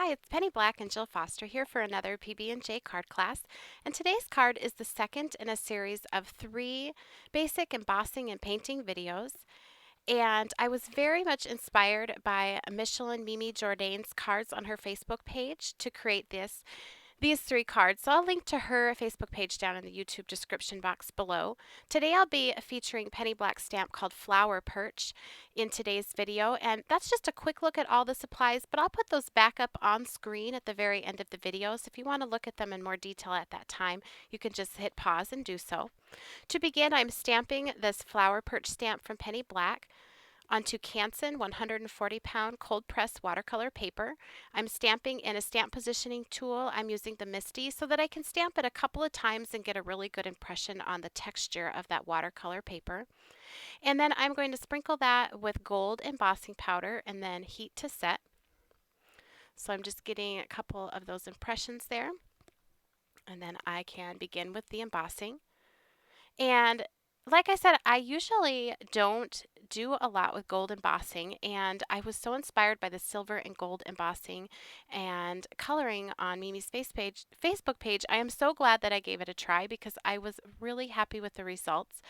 Hi, it's Penny Black and Jill Foster here for another PB&J card class. And today's card is the second in a series of 3 basic embossing and painting videos. And I was very much inspired by Michelin Mimi Jourdain's cards on her Facebook page to create these 3 cards. So I'll link to her Facebook page down in the YouTube description box below. Today I'll be featuring Penny Black's stamp called Flower Perch in today's video, and that's just a quick look at all the supplies, but I'll put those back up on screen at the very end of the video, so if you want to look at them in more detail at that time, you can just hit pause and do so. To begin, I'm stamping this Flower Perch stamp from Penny Black onto Canson 140-pound cold press watercolor paper. I'm stamping in a stamp positioning tool. I'm using the Misty so that I can stamp it a couple of times and get a really good impression on the texture of that watercolor paper. And then I'm going to sprinkle that with gold embossing powder and then heat to set. So I'm just getting a couple of those impressions there. And then I can begin with the embossing. And like I said, I usually don't do a lot with gold embossing, and I was so inspired by the silver and gold embossing and coloring on Mimi's Facebook page. I am so glad that I gave it a try because I was really happy with the results.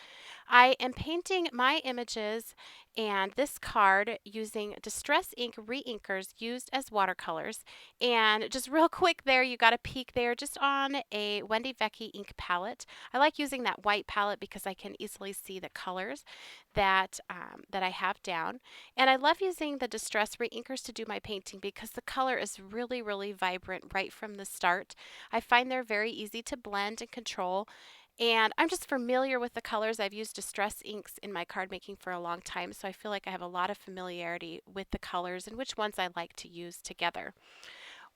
I am painting my images and this card using Distress Ink reinkers used as watercolors. And just real quick there, you got a peek there just on a Wendy Vecchi ink palette. I like using that white palette because I can easily see the colors that I have down. And I love using the Distress reinkers to do my painting because the color is really, really vibrant right from the start. I find they're very easy to blend and control. And I'm just familiar with the colors. I've used Distress inks in my card making for a long time, so I feel like I have a lot of familiarity with the colors and which ones I like to use together.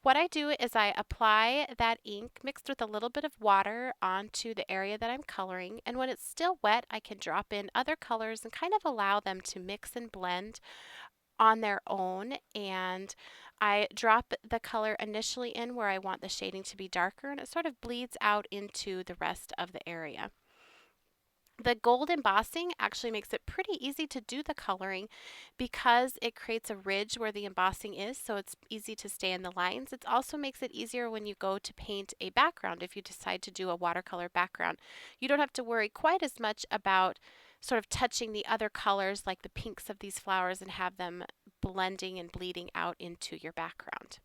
What I do is I apply that ink mixed with a little bit of water onto the area that I'm coloring, and when it's still wet, I can drop in other colors and kind of allow them to mix and blend on their own. And I drop the color initially in where I want the shading to be darker, and it sort of bleeds out into the rest of the area. The gold embossing actually makes it pretty easy to do the coloring because it creates a ridge where the embossing is, so it's easy to stay in the lines. It also makes it easier when you go to paint a background if you decide to do a watercolor background. You don't have to worry quite as much about sort of touching the other colors like the pinks of these flowers and have them blending and bleeding out into your background.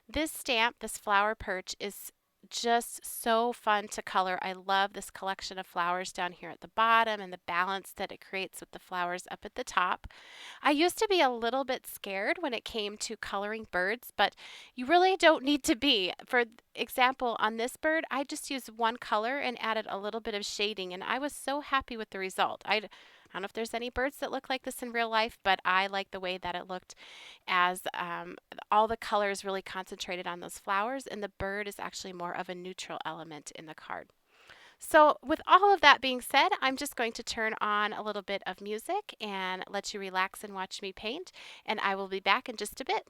This stamp, this Flower Perch, is just so fun to color. I love this collection of flowers down here at the bottom and the balance that it creates with the flowers up at the top. I used to be a little bit scared when it came to coloring birds, but you really don't need to be. For example, on this bird, I just used one color and added a little bit of shading, and I was so happy with the result. I don't know if there's any birds that look like this in real life, but I like the way that it looked as all the colors really concentrated on those flowers, and the bird is actually more of a neutral element in the card. So with all of that being said, I'm just going to turn on a little bit of music and let you relax and watch me paint, and I will be back in just a bit.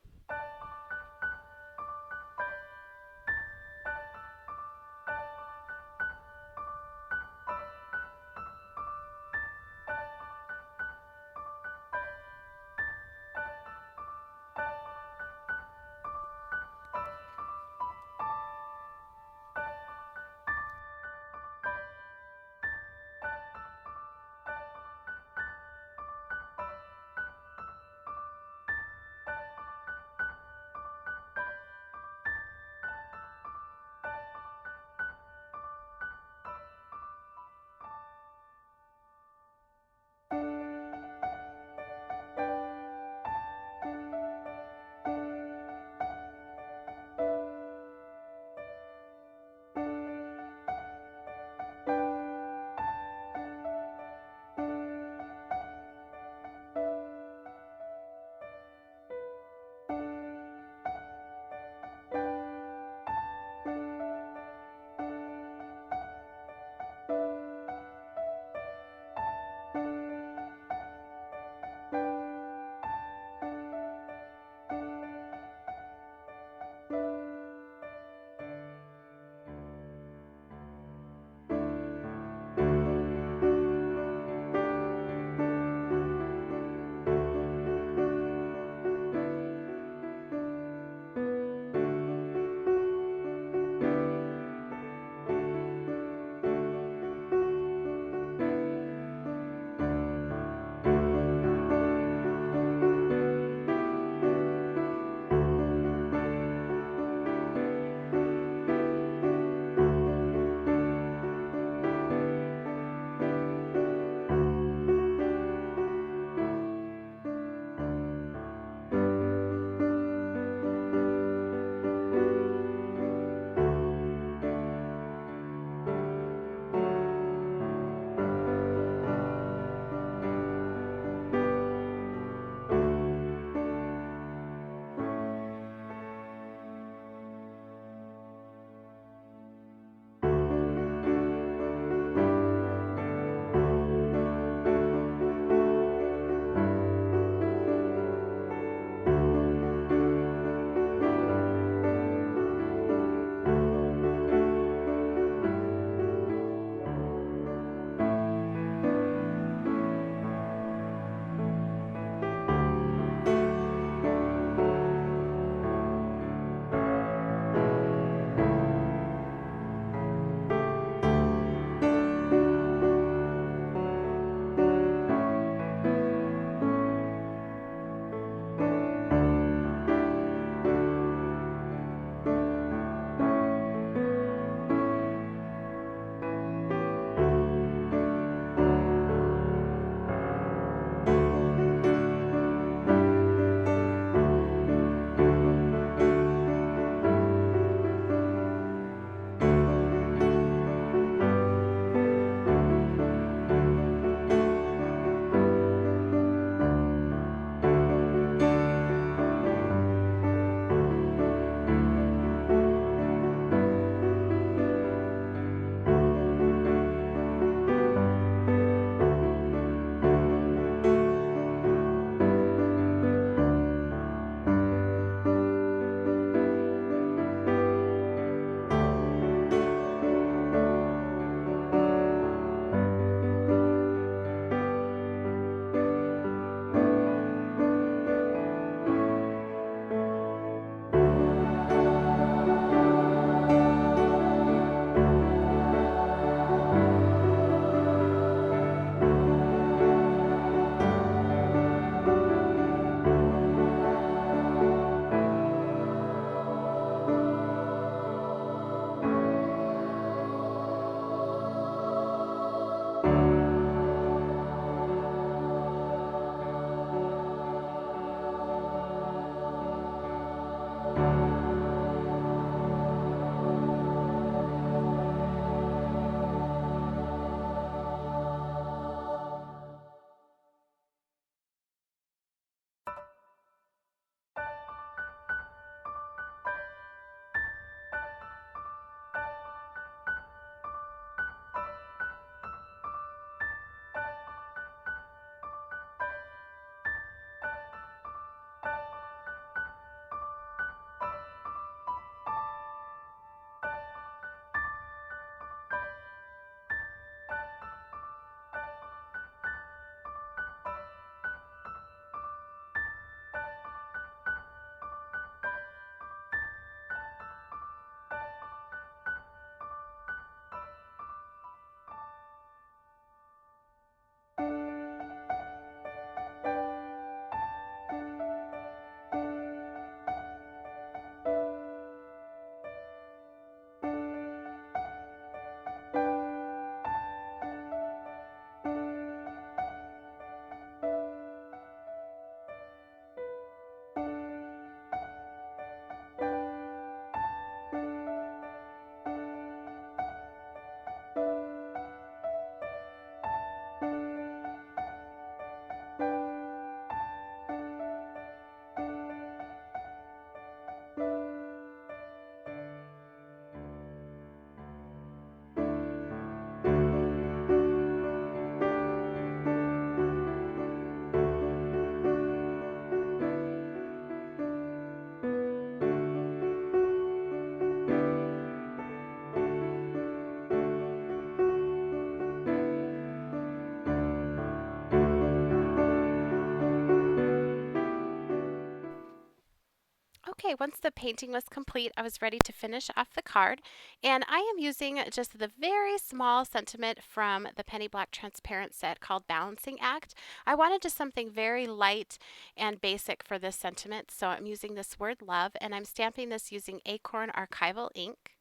Okay, once the painting was complete, I was ready to finish off the card, and I am using just the very small sentiment from the Penny Black transparent set called Balancing Act. I wanted just something very light and basic for this sentiment, so I'm using this word love, and I'm stamping this using Acorn Archival ink.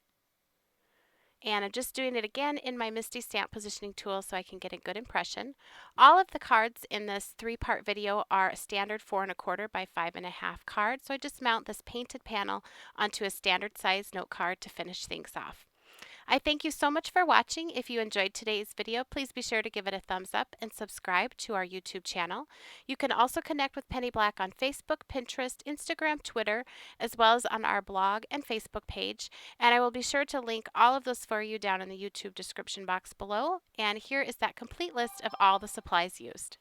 And I'm just doing it again in my Misty Stamp Positioning tool so I can get a good impression. All of the cards in this 3-part video are a standard 4 1/4 by 5 1/2 card, so I just mount this painted panel onto a standard size note card to finish things off. I thank you so much for watching. If you enjoyed today's video, please be sure to give it a thumbs up and subscribe to our YouTube channel. You can also connect with Penny Black on Facebook, Pinterest, Instagram, Twitter, as well as on our blog and Facebook page. And I will be sure to link all of those for you down in the YouTube description box below. And here is that complete list of all the supplies used.